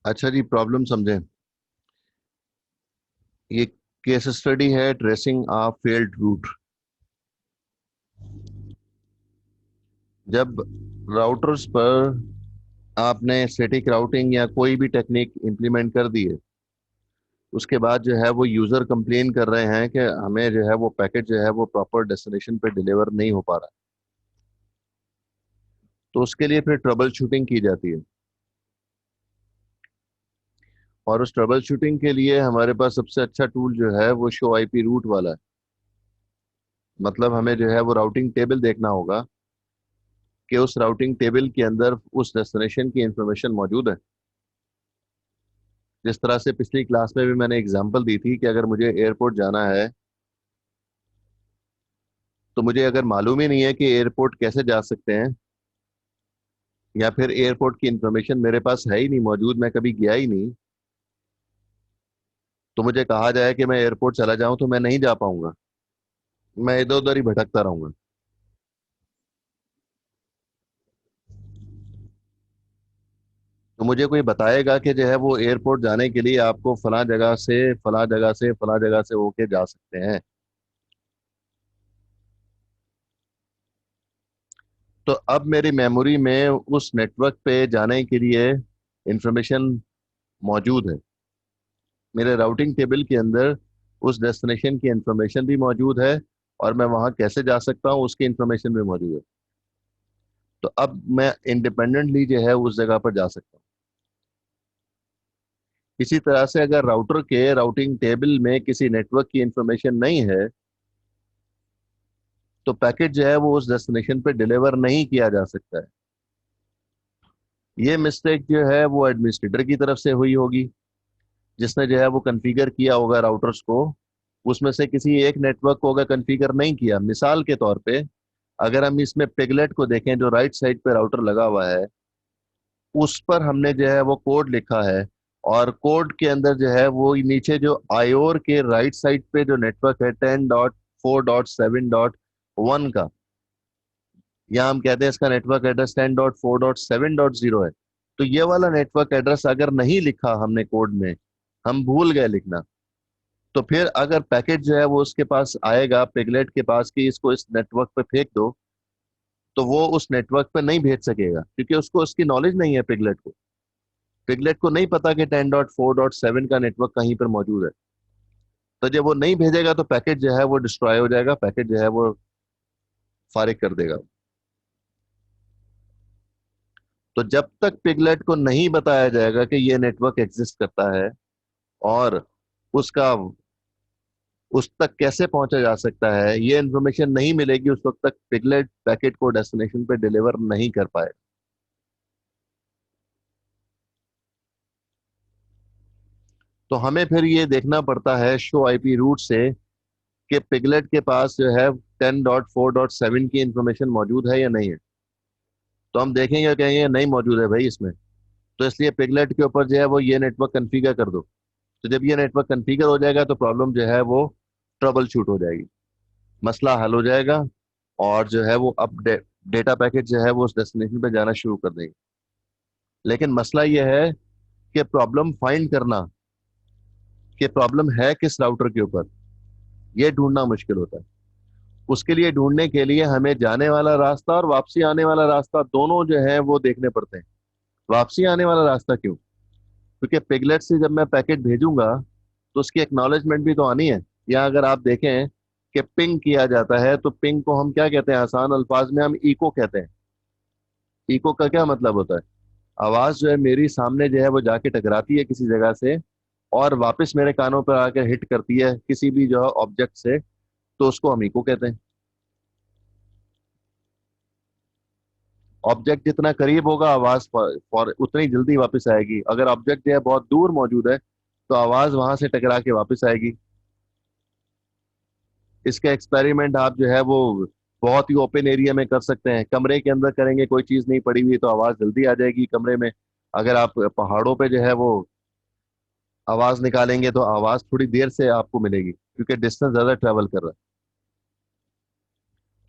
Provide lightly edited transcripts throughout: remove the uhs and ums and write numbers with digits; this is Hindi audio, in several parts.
अच्छा जी, प्रॉब्लम समझें। ये केस स्टडी है ट्रेसिंग ऑफ फेल्ड रूट। जब राउटर्स पर आपने स्टैटिक राउटिंग या कोई भी टेक्निक इंप्लीमेंट कर दी है, उसके बाद जो है वो यूजर कंप्लेन कर रहे हैं कि हमें जो है वो पैकेट जो है वो प्रॉपर डेस्टिनेशन पे डिलीवर नहीं हो पा रहा। तो उसके लिए फिर ट्रबल शूटिंग की जाती है। और उस ट्रबल शूटिंग के लिए हमारे पास सबसे अच्छा टूल जो है वो शो आईपी रूट वाला है। मतलब हमें जो है वो राउटिंग टेबल देखना होगा कि उस राउटिंग टेबल के अंदर उस डेस्टिनेशन की इंफॉर्मेशन मौजूद है। जिस तरह से पिछली क्लास में भी मैंने एग्जांपल दी थी कि अगर मुझे एयरपोर्ट जाना है, तो मुझे अगर मालूम ही नहीं है कि एयरपोर्ट कैसे जा सकते हैं, या फिर एयरपोर्ट की इंफॉर्मेशन मेरे पास है ही नहीं मौजूद, मैं कभी गया ही नहीं, तो मुझे कहा जाए कि मैं एयरपोर्ट चला जाऊं तो मैं नहीं जा पाऊंगा। मैं इधर उधर ही भटकता रहूंगा। तो मुझे कोई बताएगा कि जो है वो एयरपोर्ट जाने के लिए आपको फला जगह से फला जगह से फला जगह से होके जा सकते हैं। तो अब मेरी मेमोरी में उस नेटवर्क पे जाने के लिए इंफॉर्मेशन मौजूद है। मेरे राउटिंग टेबल के अंदर उस डेस्टिनेशन की इंफॉर्मेशन भी मौजूद है, और मैं वहां कैसे जा सकता हूँ उसकी इंफॉर्मेशन भी मौजूद है। तो अब मैं इंडिपेंडेंटली जो है उस जगह पर जा सकता हूँ। इसी तरह से अगर राउटर के राउटिंग टेबल में किसी नेटवर्क की इंफॉर्मेशन नहीं है, तो पैकेट जो है वो उस डेस्टिनेशन पे डिलीवर नहीं किया जा सकता है। ये मिस्टेक जो है वो एडमिनिस्ट्रेटर की तरफ से हुई होगी, जिसने जो है वो कॉन्फ़िगर किया होगा राउटर्स को। उसमें से किसी एक नेटवर्क को अगर कॉन्फ़िगर नहीं किया, मिसाल के तौर पे अगर हम इसमें पिगलेट को देखें जो राइट साइड पे राउटर लगा हुआ है, उस पर हमने जो है वो कोड लिखा है। और कोड के अंदर जो है वो नीचे जो आयोर के राइट साइड पे जो नेटवर्क है 10.4.7.1 का, या हम कहते हैं इसका नेटवर्क एड्रेस 10.4.7.0 है। तो ये वाला नेटवर्क एड्रेस अगर नहीं लिखा हमने कोड में, हम भूल गए लिखना, तो फिर अगर पैकेट जो है वो उसके पास आएगा पिगलेट के पास कि इसको इस नेटवर्क पे फेंक दो, तो वो उस नेटवर्क पे नहीं भेज सकेगा, क्योंकि उसको उसकी नॉलेज नहीं है। पिगलेट को नहीं पता कि 10.4.7 का नेटवर्क कहीं पर मौजूद है। तो जब वो नहीं भेजेगा तो पैकेट जो है वो डिस्ट्रॉय हो जाएगा, पैकेट जो है वो फारिग कर देगा। तो जब तक पिगलेट को नहीं बताया जाएगा कि ये नेटवर्क एग्जिस्ट करता है और उसका उस तक कैसे पहुंचा जा सकता है, ये इन्फॉर्मेशन नहीं मिलेगी, उस वक्त तक पिगलेट पैकेट को डेस्टिनेशन पे डिलीवर नहीं कर पाएगा। तो हमें फिर ये देखना पड़ता है शो आईपी रूट से कि पिगलेट के पास जो है 10.4.7 की इंफॉर्मेशन मौजूद है या नहीं है। तो हम देखेंगे, कहेंगे नहीं मौजूद है भाई इसमें, तो इसलिए पिगलेट के ऊपर जो है वो ये नेटवर्क कन्फिगर कर दो। तो जब ये नेटवर्क कन्फिगर हो जाएगा तो प्रॉब्लम जो है वो ट्रबल शूट हो जाएगी, मसला हल हो जाएगा, और जो है वो अब डेटा पैकेट जो है वो उस डेस्टिनेशन पे जाना शुरू कर देंगे। लेकिन मसला ये है कि प्रॉब्लम फाइंड करना, कि प्रॉब्लम है किस राउटर के ऊपर, ये ढूंढना मुश्किल होता है। उसके लिए ढूंढने के लिए हमें जाने वाला रास्ता और वापसी आने वाला रास्ता दोनों जो है वो देखने पड़ते हैं। वापसी आने वाला रास्ता क्यों? क्योंकि पिगलेट से जब मैं पैकेट भेजूंगा तो उसकी एक्नॉलेजमेंट भी तो आनी है। या अगर आप देखें कि पिंग किया जाता है, तो पिंग को हम क्या कहते हैं, आसान अल्फाज में हम इको कहते हैं। इको का क्या मतलब होता है? आवाज जो है मेरी सामने जो है वो जाके टकराती है किसी जगह से, और वापस मेरे कानों पर आकर हिट करती है किसी भी जो है ऑब्जेक्ट से, तो उसको हम इको कहते हैं। ऑब्जेक्ट जितना करीब होगा आवाज फॉर उतनी जल्दी वापस आएगी। अगर ऑब्जेक्ट जो है बहुत दूर मौजूद है, तो आवाज वहां से टकरा के वापस आएगी। इसका एक्सपेरिमेंट आप जो है वो बहुत ही ओपन एरिया में कर सकते हैं। कमरे के अंदर करेंगे, कोई चीज नहीं पड़ी हुई, तो आवाज जल्दी आ जाएगी कमरे में। अगर आप पहाड़ों पे जो है वो आवाज निकालेंगे, तो आवाज थोड़ी देर से आपको मिलेगी, क्योंकि डिस्टेंस ज्यादा ट्रेवल कर रहा है।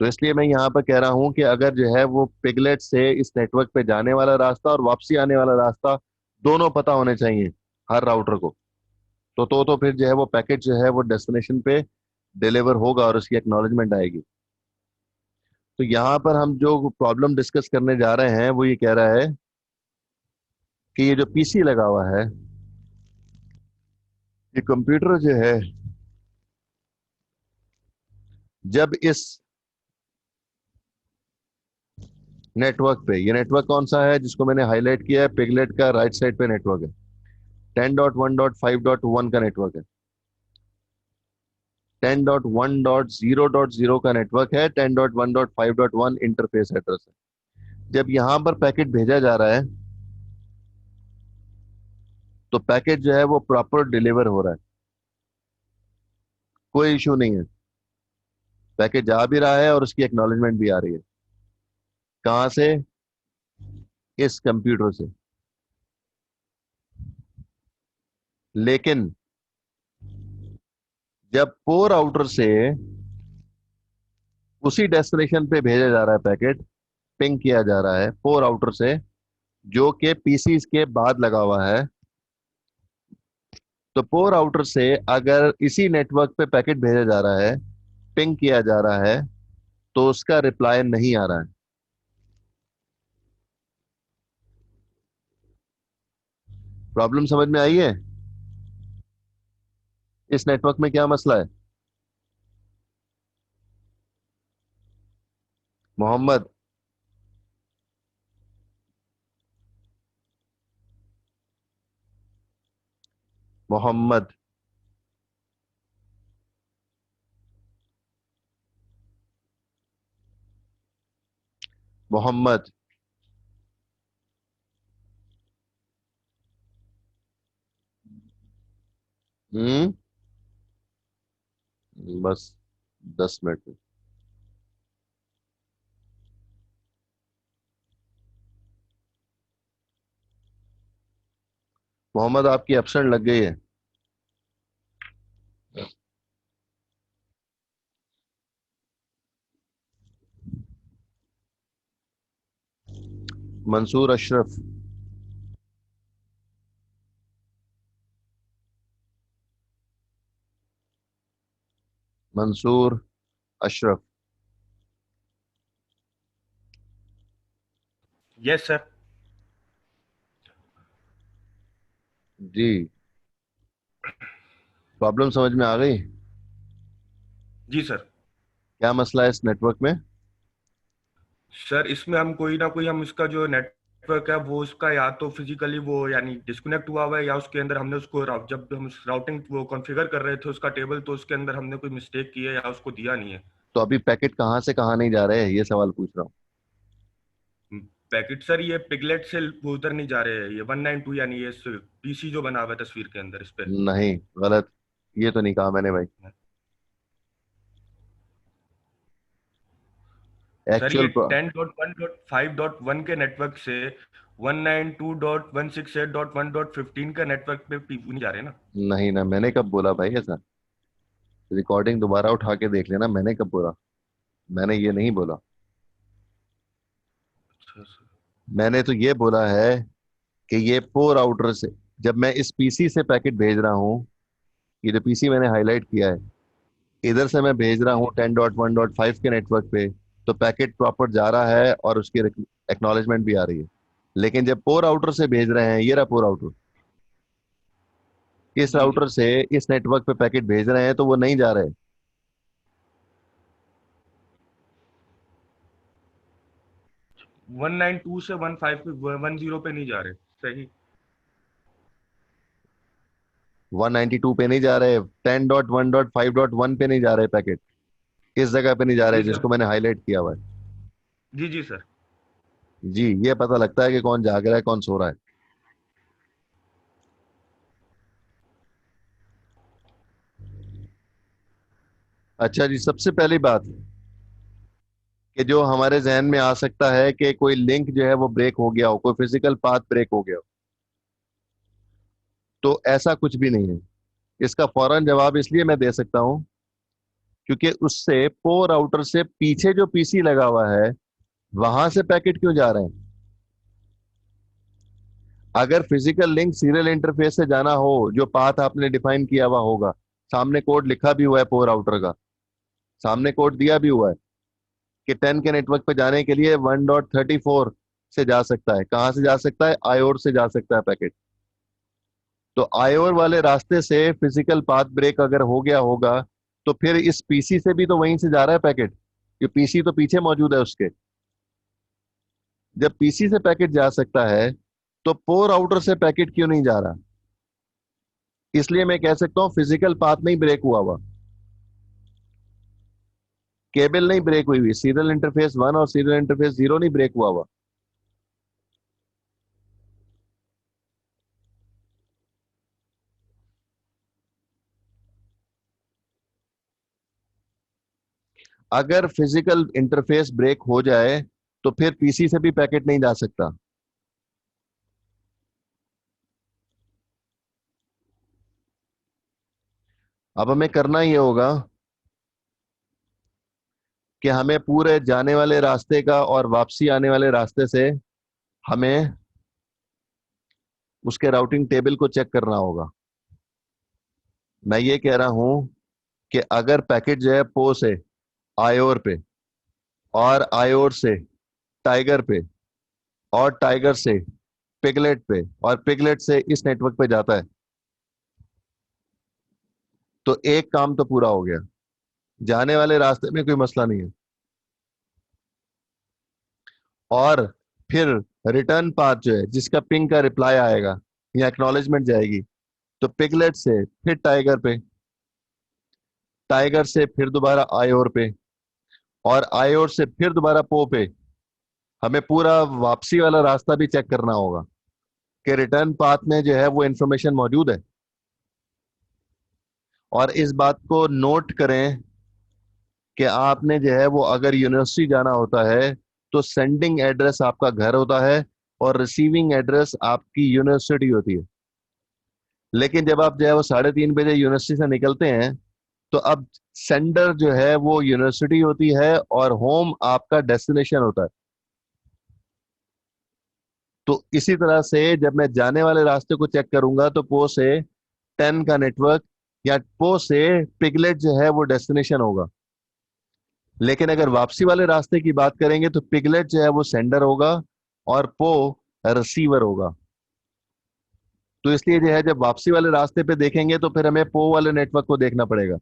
तो इसलिए मैं यहाँ पर कह रहा हूँ कि अगर जो है वो पिगलेट से इस नेटवर्क पे जाने वाला रास्ता और वापसी आने वाला रास्ता दोनों पता होने चाहिए हर राउटर को। तो फिर जो है वो पैकेट जो है वो डेस्टिनेशन पे डिलीवर होगा और उसकी एक्नॉलेजमेंट आएगी। तो यहाँ पर हम जो प्रॉब्लम डिस्कस करने जा रहे हैं वो ये कह रहा है कि ये जो पीसी लगा हुआ है, ये कंप्यूटर जो है, जब इस नेटवर्क पे, ये नेटवर्क कौन सा है जिसको मैंने हाईलाइट किया है, पिगलेट का राइट साइड पे नेटवर्क है, 10.1.5.1 का नेटवर्क है, 10.1.0.0 का नेटवर्क है, 10.1.5.1 इंटरफेस एड्रेस है। जब यहां पर पैकेट भेजा जा रहा है तो पैकेट जो है वो प्रॉपर डिलीवर हो रहा है, कोई इशू नहीं है। पैकेट जा भी रहा है और उसकी एक्नॉलेजमेंट भी आ रही है। कहां से? इस कंप्यूटर से। लेकिन जब पोर आउटर से उसी डेस्टिनेशन पे भेजा जा रहा है पैकेट, पिंग किया जा रहा है पोर आउटर से, जो कि पीसी के बाद लगा हुआ है, तो पोर आउटर से अगर इसी नेटवर्क पे पैकेट भेजा जा रहा है, पिंग किया जा रहा है, तो उसका रिप्लाई नहीं आ रहा है। प्रॉब्लम समझ में आई है? इस नेटवर्क में क्या मसला है? मोहम्मद, मोहम्मद, मोहम्मद। हम्म। बस 10 मिनट में। मोहम्मद, आपकी एब्सेंट लग गई है। मंसूर अशरफ। मंसूर अशरफ। Yes sir. जी। प्रॉब्लम समझ में आ गई? जी सर। क्या मसला है इस नेटवर्क में? सर इसमें हम कोई ना कोई, हम इसका जो नेटवर्क है वो उसका या तो फिजिकली वो यानी डिस्कनेक्ट हुआ हुआ है, या उसके अंदर हमने उसको जब हम राउटिंग वो कॉन्फ़िगर कर रहे थे उसका टेबल, तो उसके अंदर हमने कोई मिस्टेक की है या उसको दिया नहीं है। तो अभी पैकेट कहाँ से कहाँ नहीं जा रहे हैं, ये सवाल पूछ रहा हूँ। पैकेट सर ये पिगलेट से वो उधर नहीं जा रहे हैं, ये 192 यानी ये पीसी जो बना हुआ है तस्वीर के अंदर इस पे। नहीं, गलत। ये तो नहीं कहा मैंने भाई। सर ये एक्चुअल। 10.1.5.1 के नेटवर्क से 192.168.1.15 का नेटवर्क पे नहीं जा रहे ना। नहीं ना, मैंने कब बोला भाई ऐसा? रिकॉर्डिंग दोबारा उठा के देख लेना, मैंने कब बोला? मैंने ये नहीं बोला। अच्छा सर। मैंने तो ये बोला है कि ये पोर आउटर से, जब मैं इस पीसी से पैकेट भेज रहा हूँ, ये जो पीसी मैंने हाईलाइट किया है, इधर से मैं भेज रहा जी हूँ जी। 10.1.5 के नेटवर्क पे, तो पैकेट प्रॉपर जा रहा है और उसकी एक्नॉलेजमेंट भी आ रही है। लेकिन जब पोर आउटर से भेज रहे हैं, ये रहा पोर आउटर, इस जी जी। राउटर से इस नेटवर्क पे पैकेट भेज रहे हैं तो वो नहीं जा रहे। 192 से 15 पे 10 पे नहीं जा रहे। सही। 192 पे नहीं जा रहे, 10.1.5.1 पे नहीं जा रहे पैकेट, इस जगह पे नहीं जा रहे जी सर। जिसको मैंने हाईलाइट किया हुआ है। जी जी सर। जी, ये पता लगता है कि कौन जाग रहा है कौन सो रहा है। अच्छा जी, सबसे पहली बात कि जो हमारे जहन में आ सकता है कि कोई लिंक जो है वो ब्रेक हो गया हो, कोई फिजिकल पाथ ब्रेक हो गया हो, तो ऐसा कुछ भी नहीं है। इसका फौरन जवाब इसलिए मैं दे सकता हूं क्योंकि उससे पोर आउटर से पीछे जो पीसी लगा हुआ है, वहां से पैकेट क्यों जा रहे हैं? अगर फिजिकल लिंक सीरियल इंटरफेस से जाना हो, जो पाथ आपने डिफाइन किया हुआ होगा, सामने कोड लिखा भी हुआ है पोर राउटर का, सामने कोड दिया भी हुआ है कि 10 के नेटवर्क पे जाने के लिए 1.34 से जा सकता है। कहाँ से जा सकता है? आयोर से जा सकता है पैकेट। तो आयोर वाले रास्ते से फिजिकल पाथ ब्रेक अगर हो गया होगा, तो फिर इस पीसी से भी तो वहीं से जा रहा है पैकेट। ये पीसी तो पीछे मौजूद है उसके। जब पीसी से पैकेट जा सकता है, तो पोर आउटर से पैकेट क्यों नहीं जा रहा? इसलिए मैं कह सकता हूं फिजिकल पाथ नहीं ब्रेक हुआ हुआ, केबल नहीं ब्रेक हुई हुई, सीरियल इंटरफेस 1 और सीरियल इंटरफेस 0 नहीं ब्रेक हुआ हुआ। अगर फिजिकल इंटरफेस ब्रेक हो जाए, तो फिर पीसी से भी पैकेट नहीं जा सकता। अब हमें करना ये होगा कि हमें पूरे जाने वाले रास्ते का और वापसी आने वाले रास्ते से हमें उसके राउटिंग टेबल को चेक करना होगा। मैं ये कह रहा हूं कि अगर पैकेट जो है पो से आयोर पे, और आयोर से टाइगर पे, और टाइगर से पिगलेट पे, और पिगलेट से इस नेटवर्क पे जाता है, तो एक काम तो पूरा हो गया। जाने वाले रास्ते में कोई मसला नहीं है। और फिर रिटर्न पाथ जो है, जिसका पिंग का रिप्लाई आएगा या एक्नॉलेजमेंट जाएगी, तो पिगलेट से फिर टाइगर पे, टाइगर से फिर दोबारा आयोर पे, और आयोर से फिर दोबारा पो पे। हमें पूरा वापसी वाला रास्ता भी चेक करना होगा कि रिटर्न पाथ में जो है वो इंफॉर्मेशन मौजूद है। और इस बात को नोट करें कि आपने जो है वो अगर यूनिवर्सिटी जाना होता है, तो सेंडिंग एड्रेस आपका घर होता है और रिसीविंग एड्रेस आपकी यूनिवर्सिटी होती है। लेकिन जब आप जो है वो 3:30 बजे यूनिवर्सिटी से निकलते हैं, तो अब सेंडर जो है वो यूनिवर्सिटी होती है और होम आपका डेस्टिनेशन होता है। तो इसी तरह से जब मैं जाने वाले रास्ते को चेक करूंगा, तो पो से 10 का नेटवर्क, या पो से पिगलेट जो है वो डेस्टिनेशन होगा। लेकिन अगर वापसी वाले रास्ते की बात करेंगे, तो पिगलेट जो है वो सेंडर होगा और पो रिसीवर होगा। तो इसलिए जो है जब वापसी वाले रास्ते पे देखेंगे, तो फिर हमें पो वाले नेटवर्क को देखना पड़ेगा।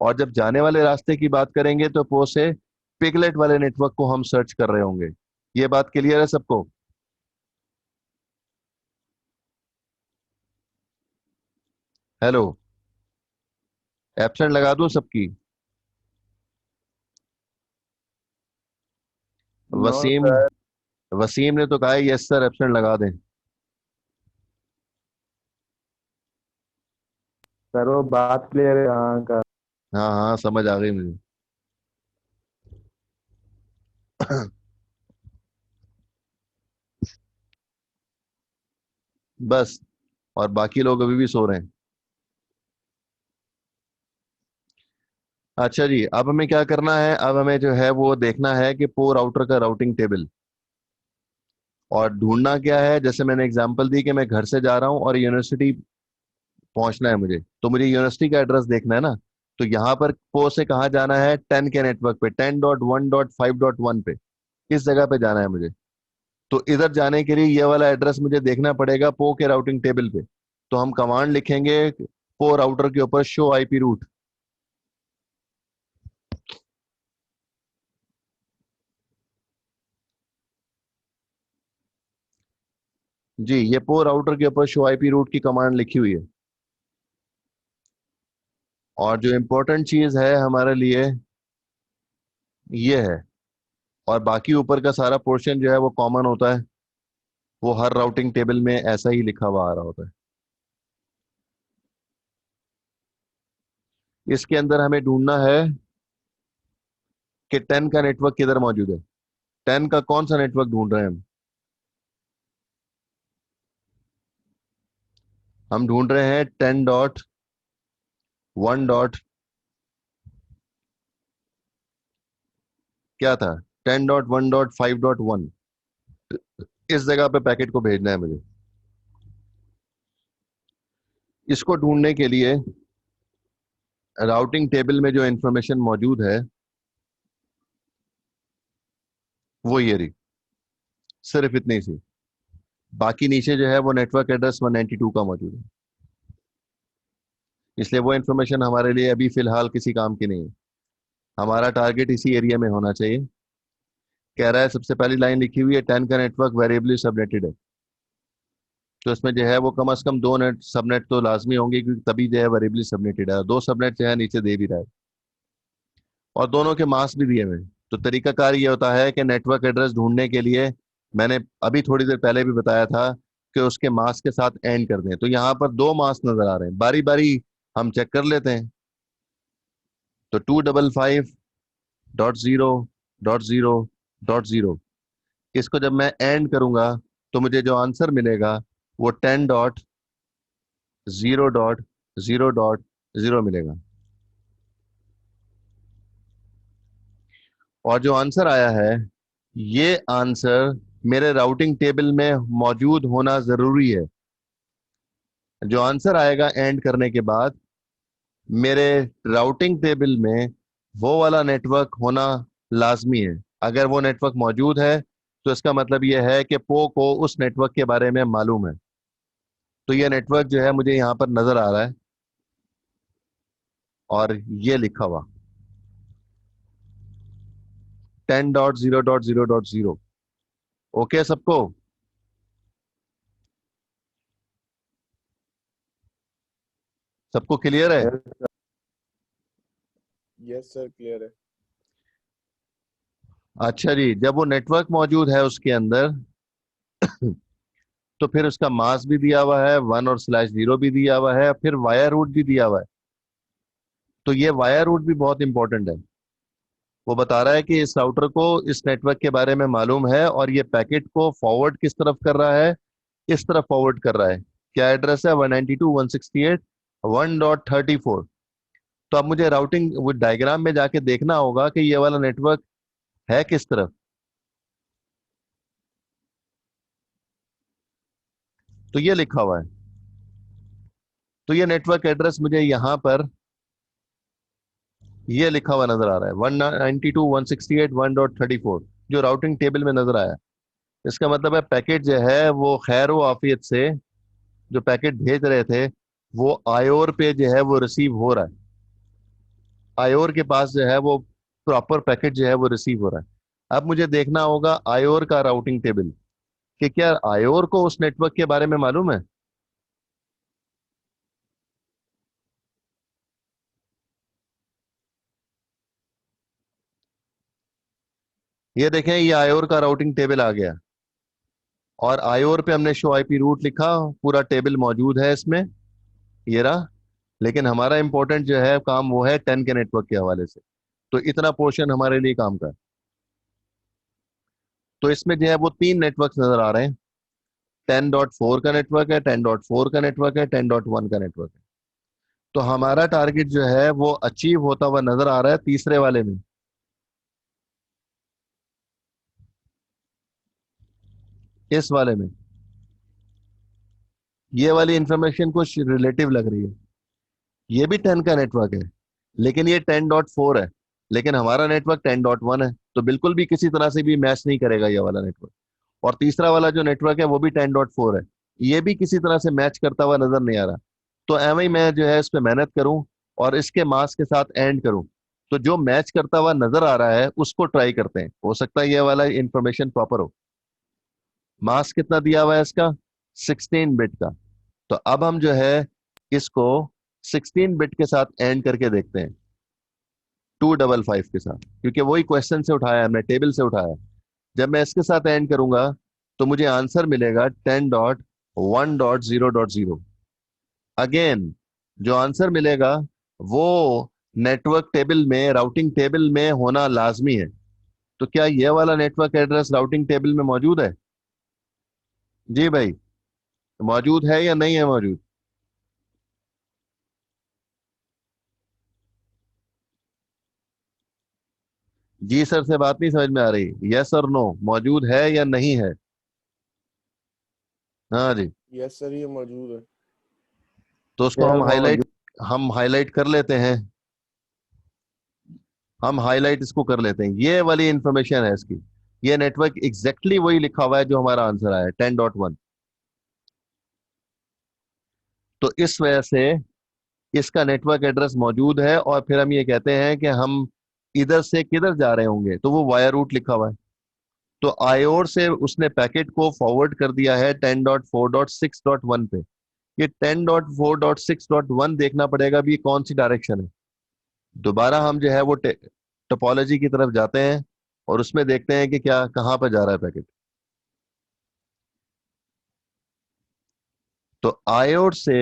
और जब जाने वाले रास्ते की बात करेंगे, तो पो से पिगलेट वाले नेटवर्क को हम सर्च कर रहे होंगे। ये बात क्लियर है सबको? हेलो? एब्सेंट लगा दूं सबकी? No Wasim, sir. वसीम ने तो कहा है यस सर, एब्सेंट लगा दें। सर वो बात क्लियर है यहाँ का। हाँ हाँ, समझ आ गई मुझे। बस। और बाकी लोग अभी भी सो रहे हैं। अच्छा जी, अब हमें क्या करना है? अब हमें जो है वो देखना है कि पोर राउटर का राउटिंग टेबल। और ढूंढना क्या है? जैसे मैंने एग्जांपल दी कि मैं घर से जा रहा हूँ और यूनिवर्सिटी पहुंचना है मुझे, तो मुझे यूनिवर्सिटी का एड्रेस देखना है ना। तो यहाँ पर पो से कहाँ जाना है? 10 के नेटवर्क पे, 10.1.5.1 पे, इस जगह पे जाना है मुझे। तो इधर जाने के लिए ये वाला एड्रेस मुझे देखना पड़ेगा पो के राउटिंग टेबल पे। तो हम कमांड लिखेंगे पो राउटर के ऊपर शो आईपी रूट। जी, ये पो राउटर के ऊपर शो आईपी रूट की कमांड लिखी हुई है। और जो इम्पोर्टेंट चीज है हमारे लिए ये है, और बाकी ऊपर का सारा पोर्शन जो है वो कॉमन होता है, वो हर राउटिंग टेबल में ऐसा ही लिखा हुआ आ रहा होता है। इसके अंदर हमें ढूंढना है कि 10 का नेटवर्क किधर मौजूद है। 10 का कौन सा नेटवर्क ढूंढ रहे हैं हम ढूंढ रहे हैं 10.1 क्या था, 10.1.5.1। इस जगह पे पैकेट को भेजना है मुझे। इसको ढूंढने के लिए राउटिंग टेबल में जो इंफॉर्मेशन मौजूद है वो ये रही, सिर्फ इतनी सी। बाकी नीचे जो है वो नेटवर्क एड्रेस 192 का मौजूद है, इसलिए वो इंफॉर्मेशन हमारे लिए अभी फिलहाल किसी काम की नहीं है। हमारा टारगेट इसी एरिया में होना चाहिए। कह रहा है सबसे पहली लाइन लिखी हुई है 10 का नेटवर्क वेरिएबली सबनेटेड है, तो इसमें जो है वो कम से कम 2 सबनेट तो लाजमी होंगे, क्योंकि तभी जो है वेरिएबली सबनेटेड है। 2 सबनेट जो है नीचे दे भी रहा है और दोनों के मास्क भी दिए हुए हैं। तो तरीकाकार ये होता है कि नेटवर्क एड्रेस ढूंढने के लिए मैंने अभी थोड़ी देर पहले भी बताया था कि उसके मास्क के साथ एंड कर दें। तो यहाँ पर 2 मास्क नजर आ रहे हैं, बारी बारी हम चेक कर लेते हैं। तो 255.0.0.0, इसको जब मैं एंड करूंगा तो मुझे जो आंसर मिलेगा वो 10.0.0.0 मिलेगा। और जो आंसर आया है ये आंसर मेरे राउटिंग टेबल में मौजूद होना जरूरी है। जो आंसर आएगा एंड करने के बाद मेरे राउटिंग टेबल में वो वाला नेटवर्क होना लाजमी है। अगर वो नेटवर्क मौजूद है तो इसका मतलब यह है कि पो को उस नेटवर्क के बारे में मालूम है। तो ये नेटवर्क जो है मुझे यहाँ पर नजर आ रहा है और ये लिखा हुआ 10.0.0.0। ओके सबको? सबको क्लियर है? यस सर, क्लियर है। अच्छा जी, जब वो नेटवर्क मौजूद है उसके अंदर तो फिर उसका मास्क भी दिया हुआ है, 1 और /0 भी दिया हुआ है, फिर वायर रूट भी दिया हुआ है। तो ये वायर रूट भी बहुत इंपॉर्टेंट है। वो बता रहा है कि इस राउटर को इस नेटवर्क के बारे में मालूम है और ये पैकेट को फॉरवर्ड किस तरफ कर रहा है, इस तरफ फॉरवर्ड कर रहा है। क्या एड्रेस है? 192.168.1.34। तो अब मुझे राउटिंग वो डायग्राम में जाके देखना होगा कि ये वाला नेटवर्क है किस तरफ। तो ये लिखा हुआ है। तो ये नेटवर्क एड्रेस मुझे यहां पर ये लिखा हुआ नजर आ रहा है 192.168.1.34, जो राउटिंग टेबल में नजर आया। इसका मतलब है पैकेट जो है वो खैर व आफियत से जो पैकेट भेज रहे थे वो आयोर पे जो है वो रिसीव हो रहा है। आयोर के पास जो है वो प्रॉपर पैकेट जो है वो रिसीव हो रहा है। अब मुझे देखना होगा आयोर का राउटिंग टेबल, कि क्या आयोर को उस नेटवर्क के बारे में मालूम है। ये देखें, ये आयोर का राउटिंग टेबल आ गया और आयोर पे हमने शो आईपी रूट लिखा, पूरा टेबल मौजूद है इसमें, ये रहा। लेकिन हमारा इंपॉर्टेंट जो है काम वो है 10 के नेटवर्क के हवाले से। तो इतना पोर्शन हमारे लिए काम का है। तो इसमें जो है वो 3 नेटवर्क नजर आ रहे हैं। 10.4 का नेटवर्क है, 10.4 का नेटवर्क है, 10.1 का नेटवर्क है। तो हमारा टारगेट जो है वो अचीव होता हुआ नजर आ रहा है तीसरे वाले में, इस वाले में। ये वाली इंफॉर्मेशन कुछ रिलेटिव लग रही है। ये भी 10 का नेटवर्क है लेकिन ये 10.4 है, लेकिन हमारा नेटवर्क 10.1 है, तो बिल्कुल भी किसी तरह से भी मैच नहीं करेगा ये वाला नेटवर्क। और तीसरा वाला जो नेटवर्क है वो भी 10.4 है, ये भी किसी तरह से मैच करता हुआ नजर नहीं आ रहा। तो एम आई मैं जो है इस पे मेहनत करूं और इसके मास के साथ एंड करूं, तो जो मैच करता हुआ नजर आ रहा है उसको ट्राई करते हैं। हो सकता है ये वाला इंफॉर्मेशन प्रॉपर हो। मास कितना दिया हुआ है इसका? 16 बिट का। तो अब हम जो है इसको 16 बिट के साथ एंड करके देखते हैं 255 के साथ, क्योंकि वही क्वेश्चन से उठाया हमने, टेबल से उठाया। जब मैं इसके साथ एंड करूंगा तो मुझे आंसर मिलेगा 10.1.0.0। अगेन जो आंसर मिलेगा वो नेटवर्क टेबल में, राउटिंग टेबल में होना लाजमी है। तो क्या ये वाला नेटवर्क एड्रेस राउटिंग टेबल में मौजूद है? जी भाई, मौजूद है या नहीं है मौजूद? जी सर से बात नहीं समझ में आ रही। यस और नो, मौजूद है या नहीं है? हाँ जी। यस सर, ये मौजूद है। तो उसको यार हम वो हाईलाइट कर लेते हैं। हम हाईलाइट इसको कर लेते हैं, ये वाली इंफॉर्मेशन है इसकी। ये नेटवर्क एग्जैक्टली वही लिखा हुआ है जो हमारा आंसर आया 10.1। तो इस वजह से इसका नेटवर्क एड्रेस मौजूद है, और फिर हम ये कहते हैं कि हम इधर से किधर जा रहे होंगे, तो वो वाया रूट लिखा हुआ है। तो आयोर से उसने पैकेट को फॉरवर्ड कर दिया है 10.4.6.1 पे। ये 10.4.6.1 देखना पड़ेगा भी, कौन सी डायरेक्शन है। दोबारा हम जो है वो टोपोलॉजी की तरफ जाते हैं और उसमें देखते हैं कि क्या कहाँ पर जा रहा है पैकेट। तो आयोर से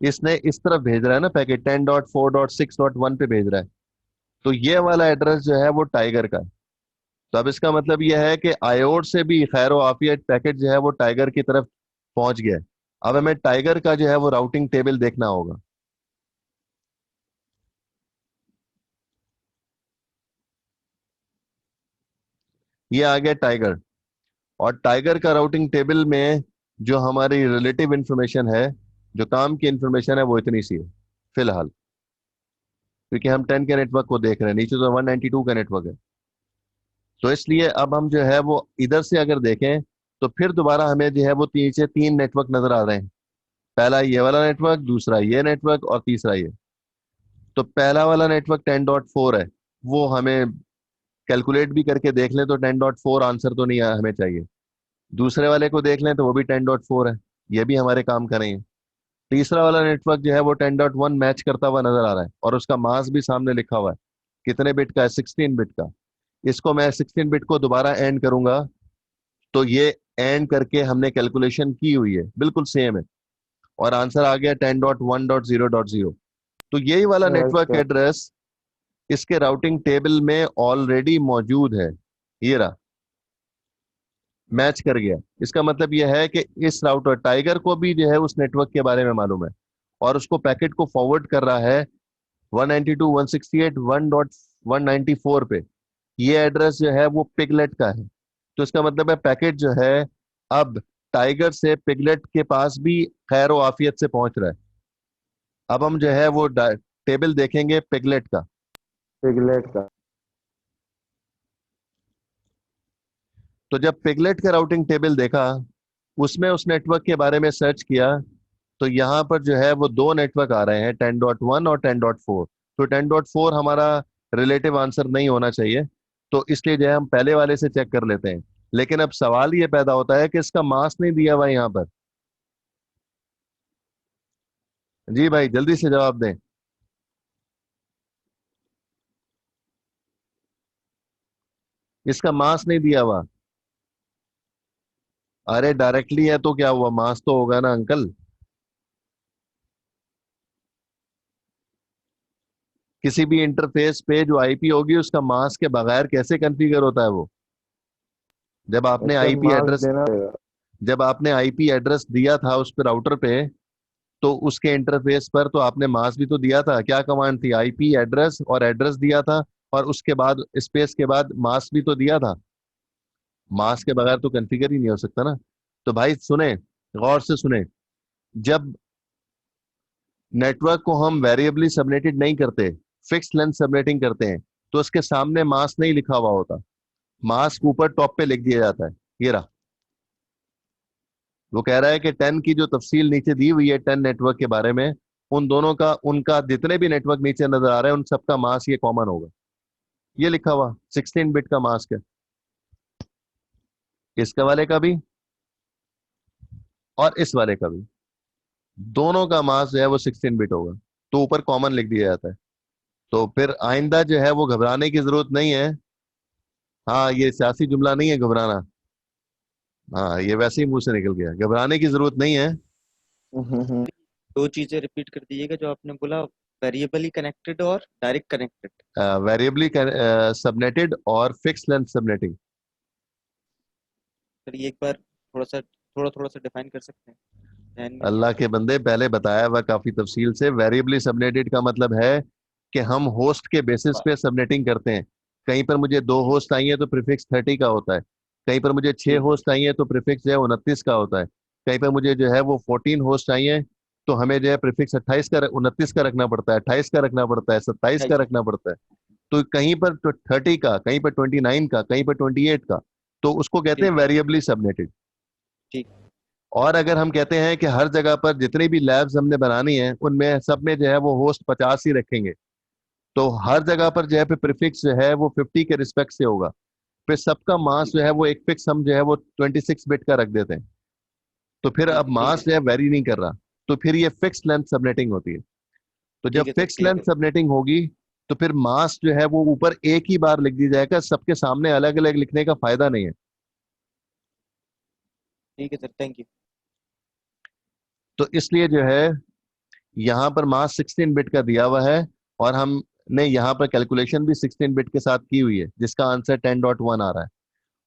इसने इस तरफ भेज रहा है ना पैकेट, 10.4.6.1 पे भेज रहा है। तो ये वाला एड्रेस जो है वो टाइगर का है। तो अब इसका मतलब यह है कि आयोर से भी खैर आफियत पैकेट जो है वो टाइगर की तरफ पहुंच गया है। अब हमें टाइगर का जो है वो राउटिंग टेबल देखना होगा। ये आ गया टाइगर, और टाइगर का राउटिंग टेबल में जो हमारी रिलेटिव इंफॉर्मेशन है, जो काम की इंफॉर्मेशन है, वो इतनी सी है फिलहाल, क्योंकि हम 10 के नेटवर्क को देख रहे हैं, नीचे तो 192 का नेटवर्क है। तो इसलिए अब हम जो है वो इधर से अगर देखें तो फिर दोबारा हमें जो है वो नीचे तीन नेटवर्क नजर आ रहे हैं। पहला ये वाला नेटवर्क, दूसरा ये नेटवर्क, और तीसरा ये। तो पहला वाला नेटवर्क 10.4 है, वो हमें कैलकुलेट भी करके देख लें तो 10.4 आंसर तो नहीं हमें चाहिए। दूसरे वाले को देख लें तो वो भी 10.4 है, ये भी हमारे काम का नहीं है। तीसरा वाला नेटवर्क जो है वो 10.1 मैच करता हुआ नजर आ रहा है, और उसका मास भी सामने लिखा हुआ है। कितने बिट का है? 16 बिट का। इसको मैं 16 बिट को दोबारा एंड करूंगा, तो ये एंड करके हमने कैलकुलेशन की हुई है, बिल्कुल सेम है, और आंसर आ गया 10.1.0.0। तो यही वाला नेटवर्क अच्छा एड्रेस इसके राउटिंग टेबल में ऑलरेडी मौजूद है। ये रहा, मैच कर गया। इसका मतलब यह है कि इस राउटर टाइगर को भी जो है उस नेटवर्क के बारे में मालूम है, और उसको पैकेट को फॉरवर्ड कर रहा है 192.168 1.194 पे। ये एड्रेस जो है वो पिगलेट का है। तो इसका मतलब है पैकेट जो है अब टाइगर से पिगलेट के पास भी खैर आफियत से पहुंच रहा है। अब हम जो है वो टेबल देखेंगे पिगलेट का। पिगलेट का। तो जब पिगलेट का राउटिंग टेबल देखा, उसमें उस नेटवर्क के बारे में सर्च किया, तो यहाँ पर जो है वो दो नेटवर्क आ रहे हैं, 10.1 और 10.4। तो 10.4 हमारा रिलेटिव आंसर नहीं होना चाहिए, तो इसलिए जो है हम पहले वाले से चेक कर लेते हैं। लेकिन अब सवाल ये पैदा होता है कि इसका मास नहीं दिया हुआ यहाँ पर। जी भाई जल्दी से जवाब दें। इसका मास नहीं दिया हुआ। अरे डायरेक्टली है तो क्या हुआ, मास तो होगा ना अंकल। किसी भी इंटरफेस पे जो आईपी होगी उसका मास के बगैर कैसे कॉन्फ़िगर होता है वो। जब आपने अच्छा आईपी मार्क्स एड्रेस देना पड़ेगा। जब आपने आईपी एड्रेस दिया था उस पे राउटर पे, तो उसके इंटरफेस पर तो आपने मास भी तो दिया था। क्या कमांड थी? आईपी एड्रेस, और एड्रेस दिया था, और उसके बाद स्पेस के बाद मास भी तो दिया था। मास के बगैर तो कॉन्फ़िगर ही नहीं हो सकता ना। तो भाई सुने, गौर से सुने। जब नेटवर्क को हम वेरिएबली सबनेटेड नहीं करते, फिक्स लेंथ सबनेटिंग करते हैं, तो उसके सामने मास नहीं लिखा हुआ होता। मास ऊपर टॉप पे लिख दिया जाता है। ये रहा। वो कह रहा है कि 10 की जो तफसील नीचे दी हुई है 10 नेटवर्क के बारे में, उन दोनों का, उनका जितने भी नेटवर्क नीचे नजर आ रहे हैं उन सबका मास ये कॉमन होगा। ये लिखा हुआ 16 बिट का मास्क है, इसका वाले का भी और इस वाले का भी। दोनों का मास जो है वो 16 बिट होगा, तो ऊपर कॉमन लिख दिया जाता है। तो फिर आइंदा जो है वो घबराने की जरूरत नहीं है। हाँ, ये सियासी जुमला नहीं है घबराना। हाँ, ये वैसे ही मुंह से निकल गया, घबराने की जरूरत नहीं है। दो चीजें रिपीट कर दीजिएगा जो आपने बोला, वेरिएबली कनेक्टेड और डायरेक्ट कनेक्टेड। वेरिएबली सबनेटेड और फिक्स लेंथ सबनेटिंग। सर ये एक बार थोड़ा सा डिफाइन कर सकते हैं, ध्यान में नहीं अल्लाह आया। के बंदे, पहले बताया हुआ काफी तफसील से। वेरिएबली सबनेटेड का मतलब है कि हम होस्ट के बेसिस पे सबनेटिंग करते हैं। कहीं पर मुझे 2 होस्ट आई है तो प्रीफिक्स 30 का होता है। कहीं पर मुझे 6 जी होस्ट आई है तो प्रीफिक्स जो है 29 का होता है। कहीं पर मुझे जो है वो 14 होस्ट आई है तो हमें जो है प्रीफिक्स 28 का 29 का रखना पड़ता है, 28 का रखना पड़ता है, 27 का रखना पड़ता है। तो कहीं पर तो 30 का, कहीं पर 29 का, कहीं पर 28 का, तो उसको कहते हैं ठीक है। वेरिएबली सबनेटेड। ठीक। और अगर हम कहते हैं कि हर जगह पर जितनी भी लैब्स हमने बनानी है उनमें सब में जो है वो होस्ट 50 ही रखेंगे, तो हर जगह पर जो है प्रीफिक्स जो है वो 50 के रिस्पेक्ट से होगा। फिर सबका मास जो है वो एक फिक्स हम जो है वो 26 बिट का रख देते हैं। तो फिर अब ठीक मास है जो है वेरी नहीं कर रहा, तो फिर ये फिक्स लेंथ सबनेटिंग होती है। तो जब ठीक है सर, फिक्स क्लियर लेंथ है। सबनेटिंग होगी तो फिर मास जो है वो ऊपर एक ही बार लिख दी जाएगा, सबके सामने अलग अलग लिखने का फायदा नहीं है। ठीक है सर, थैंक यू। तो इसलिए जो है यहाँ पर मास 16 बिट का दिया हुआ है, और हमने यहाँ पर कैलकुलेशन भी 16 बिट के साथ की हुई है, जिसका आंसर 10.1 आ रहा है।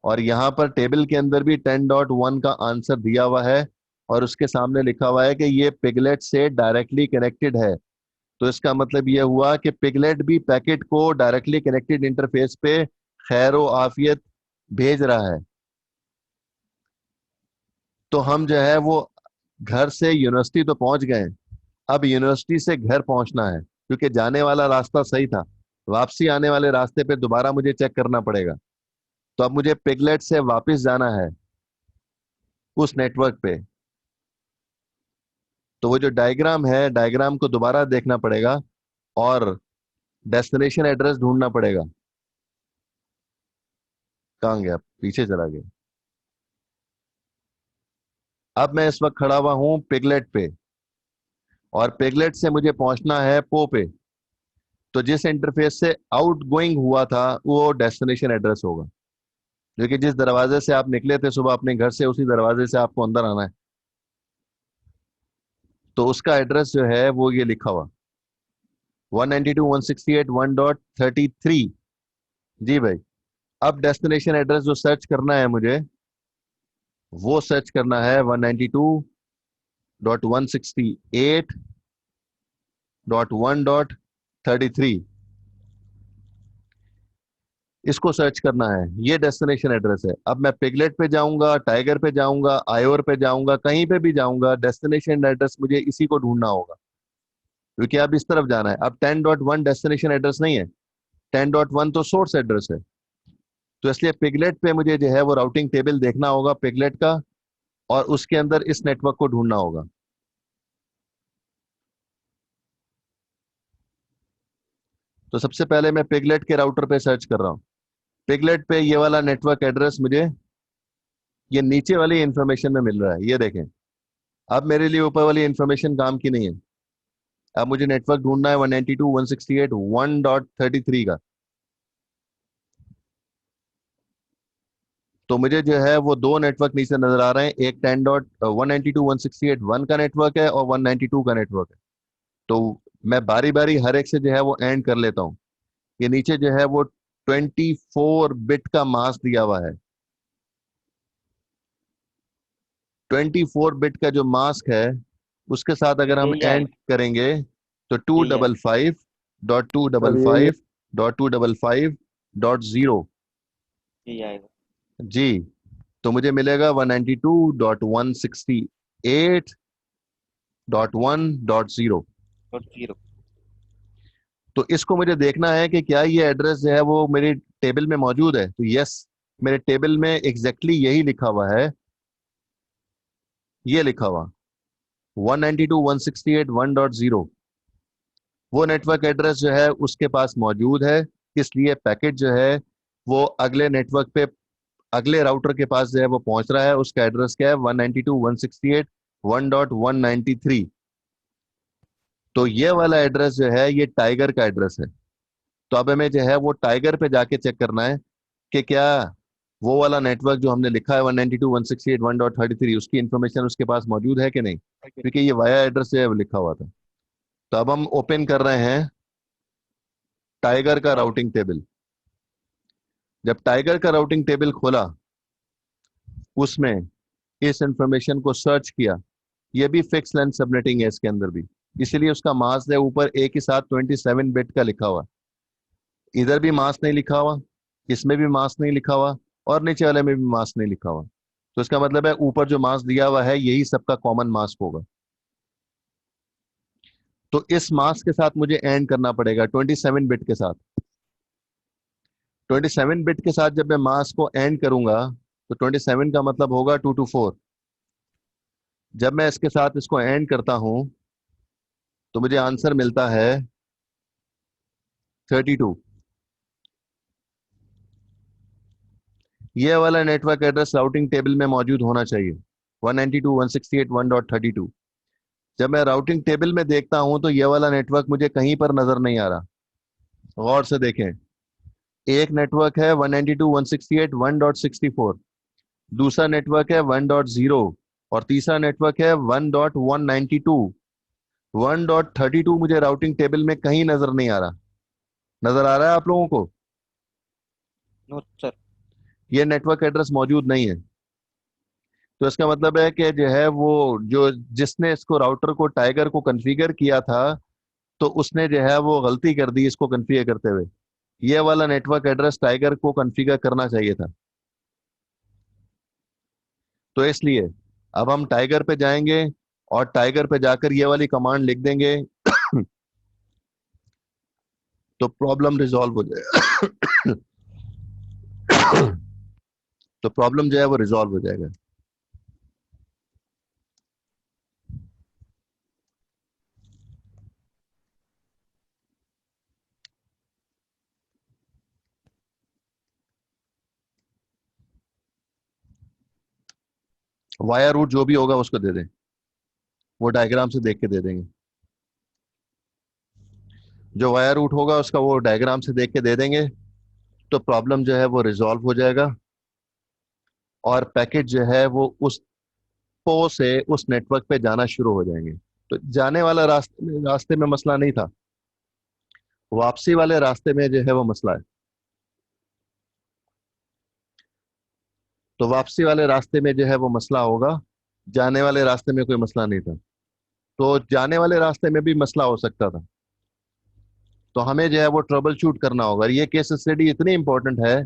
और यहाँ पर टेबल के अंदर भी 10.1 का आंसर दिया हुआ है, और उसके सामने लिखा हुआ है कि ये पिगलेट से डायरेक्टली कनेक्टेड है। तो इसका मतलब ये हुआ कि पिगलेट भी पैकेट को डायरेक्टली कनेक्टेड इंटरफेस पे खैर आफियत भेज रहा है। तो हम जो है वो घर से यूनिवर्सिटी तो पहुंच गए, अब यूनिवर्सिटी से घर पहुंचना है, क्योंकि जाने वाला रास्ता सही था, वापसी आने वाले रास्ते पे दोबारा मुझे चेक करना पड़ेगा। तो अब मुझे पिगलेट से वापस जाना है उस नेटवर्क पे। तो वो जो डायग्राम है, डायग्राम को दोबारा देखना पड़ेगा और डेस्टिनेशन एड्रेस ढूंढना पड़ेगा। कहाँ गया, पीछे चला गया। अब मैं इस वक्त खड़ा हुआ हूं पिगलेट पे, और पिगलेट से मुझे पहुंचना है पो पे। तो जिस इंटरफेस से आउट गोइंग हुआ था वो डेस्टिनेशन एड्रेस होगा, जो कि जिस दरवाजे से आप निकले थे सुबह अपने घर से, उसी दरवाजे से आपको अंदर आना है। तो उसका एड्रेस जो है वो ये लिखा हुआ 192.168.1.33। जी भाई। अब डेस्टिनेशन एड्रेस जो सर्च करना है मुझे, वो सर्च करना है 192.168.1.33। इसको सर्च करना है, ये डेस्टिनेशन एड्रेस है। अब मैं पिगलेट पे जाऊंगा, टाइगर पे जाऊंगा, आयोर पे जाऊंगा, कहीं पे भी जाऊंगा, डेस्टिनेशन एड्रेस मुझे इसी को ढूंढना होगा, क्योंकि अब इस तरफ जाना है। अब 10.1 डेस्टिनेशन एड्रेस नहीं है, 10.1 तो सोर्स एड्रेस है। तो इसलिए पिगलेट पे मुझे जो है वो राउटिंग टेबल देखना होगा पिगलेट का, और उसके अंदर इस नेटवर्क को ढूंढना होगा। तो सबसे पहले मैं पिगलेट के राउटर पे सर्च कर रहा हूँ। पिगलेट पे ये वाला नेटवर्क एड्रेस मुझे ये नीचे वाली इंफॉर्मेशन में मिल रहा है, ये देखें। अब मेरे लिए ऊपर वाली इंफॉर्मेशन काम की नहीं है। अब मुझे नेटवर्क ढूंढना है 192.168.1.33 का। तो मुझे जो है वो दो नेटवर्क नीचे नजर आ रहे हैं, एक 192.168.1 का नेटवर्क है और 192 का नेटवर्क है। तो मैं बारी बारी हर एक से जो है वो एंड कर लेता हूँ। ये नीचे जो है वो 24 बिट का मास्क दिया हुआ है। 24 बिट का जो मास्क है उसके साथ अगर हम यही एंड आएगा। करेंगे तो टू यही डबल आएगा। Five dot two sir double ये five dot two double five dot zero. यही आएगा। जी। तो मुझे मिलेगा 192.168.1.0। और 0। तो इसको मुझे देखना है कि क्या ये एड्रेस जो है वो मेरी टेबल में मौजूद है। तो यस, मेरे टेबल में एग्जैक्टली यही लिखा हुआ है, ये लिखा हुआ 192.168.1.0। वो नेटवर्क एड्रेस जो है उसके पास मौजूद है, इसलिए पैकेट जो है वो अगले नेटवर्क पे, अगले राउटर के पास जो है वो पहुंच रहा है। उसका एड्रेस क्या है, 192.168.1.193। तो ये वाला एड्रेस जो है ये टाइगर का एड्रेस है। तो अब हमें जो है वो टाइगर पे जाके चेक करना है कि क्या वो वाला नेटवर्क जो हमने लिखा है 192.168.1.33 उसकी इंफॉर्मेशन उसके पास मौजूद है कि नहीं, क्योंकि ये वाया एड्रेस जो है वो लिखा हुआ था। तो अब हम ओपन कर रहे हैं टाइगर का राउटिंग टेबल। जब टाइगर का राउटिंग टेबल खोला, उसमें इस इंफॉर्मेशन को सर्च किया। ये भी फिक्स लेंथ सबनेटिंग है इसके अंदर भी, इसीलिए उसका मास्क है ऊपर एक ही साथ 27 बिट का लिखा हुआ। इधर भी मास्क नहीं लिखा हुआ, इसमें भी मास्क नहीं लिखा हुआ, और नीचे वाले में भी मास्क नहीं लिखा हुआ। तो इसका मतलब है ऊपर जो मास्क दिया हुआ है यही सबका कॉमन मास्क होगा। तो इस मास्क के साथ मुझे एंड करना पड़ेगा 27 बिट के साथ। 27 बिट के साथ जब मैं मास्क को एंड करूंगा तो 27 का मतलब होगा 224। जब मैं इसके साथ इसको एंड करता हूं तो मुझे आंसर मिलता है 32। ये वाला नेटवर्क एड्रेस राउटिंग टेबल में मौजूद होना चाहिए, 192.168.1.32। जब मैं राउटिंग टेबल में देखता हूं तो ये वाला नेटवर्क मुझे कहीं पर नजर नहीं आ रहा। गौर से देखें, एक नेटवर्क है 192.168.1.64, दूसरा नेटवर्क है 1.0 और तीसरा नेटवर्क है 1.192। 1.32 मुझे राउटिंग टेबल में कहीं नजर नहीं आ रहा। नजर आ रहा है आप लोगों को? No sir. ये नेटवर्क एड्रेस मौजूद नहीं है। तो इसका मतलब है कि जो है वो जो जिसने इसको राउटर को टाइगर को कॉन्फ़िगर किया था तो उसने जो है वो गलती कर दी इसको कॉन्फ़िगर करते हुए। ये वाला नेटवर्क एड्रेस टाइगर को कॉन्फ़िगर करना चाहिए था। तो इसलिए अब हम टाइगर पे जाएंगे और टाइगर पे जाकर ये वाली कमांड लिख देंगे तो प्रॉब्लम रिजॉल्व हो जाएगा। तो प्रॉब्लम जो है वो रिजॉल्व हो जाएगा। वाया रूट जो भी होगा उसको दे दें, वो डायग्राम से देख के दे देंगे। जो वाया रूट होगा उसका वो डायग्राम से देख के दे देंगे तो प्रॉब्लम जो है वो रिजॉल्व हो जाएगा और पैकेट जो है वो उस पो से उस नेटवर्क पे जाना शुरू हो जाएंगे। तो जाने वाला रास्ते में मसला नहीं था, वापसी वाले रास्ते में जो है वो मसला है। तो वापसी वाले रास्ते में जो है वो मसला होगा, जाने वाले रास्ते में कोई मसला नहीं था। तो जाने वाले रास्ते में भी मसला हो सकता था, तो हमें जो है वो ट्रबल शूट करना होगा। ये केस स्टडी इतनी इंपॉर्टेंट है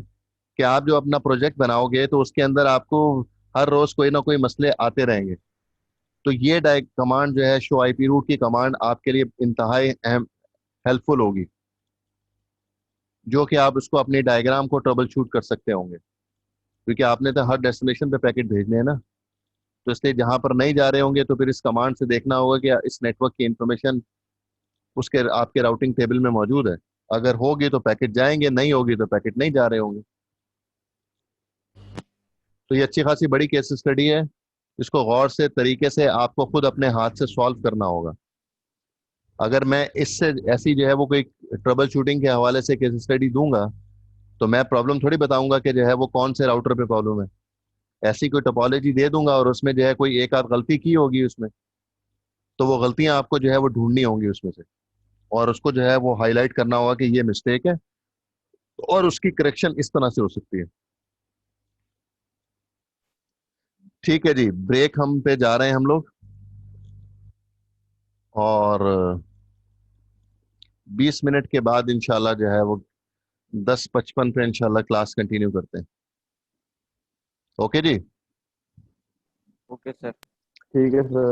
कि आप जो अपना प्रोजेक्ट बनाओगे तो उसके अंदर आपको हर रोज कोई ना कोई मसले आते रहेंगे। तो ये कमांड जो है शो आईपी रूट की कमांड आपके लिए इंतहाई अहम हेल्पफुल होगी, जो कि आप उसको अपनी डायग्राम को ट्रबल शूट कर सकते होंगे, क्योंकि आपने तो हर डेस्टिनेशन पे पैकेट भेजने हैं ना। तो इसलिए जहां पर नहीं जा रहे होंगे तो फिर इस कमांड से देखना होगा कि इस नेटवर्क की इंफॉर्मेशन उसके आपके राउटिंग टेबल में मौजूद है। अगर होगी तो पैकेट जाएंगे, नहीं होगी तो पैकेट नहीं जा रहे होंगे। तो ये अच्छी खासी बड़ी केस स्टडी है, इसको गौर से तरीके से आपको खुद अपने हाथ से सॉल्व करना होगा। अगर मैं इससे ऐसी जो है वो कोई ट्रबल शूटिंग के हवाले से केस स्टडी दूंगा तो मैं प्रॉब्लम थोड़ी बताऊंगा कि जो है वो कौन से राउटर पे प्रॉब्लम है। ऐसी कोई टोपोलॉजी दे दूंगा और उसमें जो है कोई एक आध गलती की होगी उसमें, तो वो गलतियां आपको जो है वो ढूंढनी होंगी उसमें से और उसको जो है वो हाईलाइट करना होगा कि ये मिस्टेक है और उसकी करेक्शन इस तरह से हो सकती है। ठीक है जी, ब्रेक हम पे जा रहे हैं हम लोग और 20 मिनट के बाद इंशाल्लाह जो है वो 10:55 पे इंशाल्लाह क्लास कंटिन्यू करते हैं। ओके जी। Okay sir. ठीक है सर।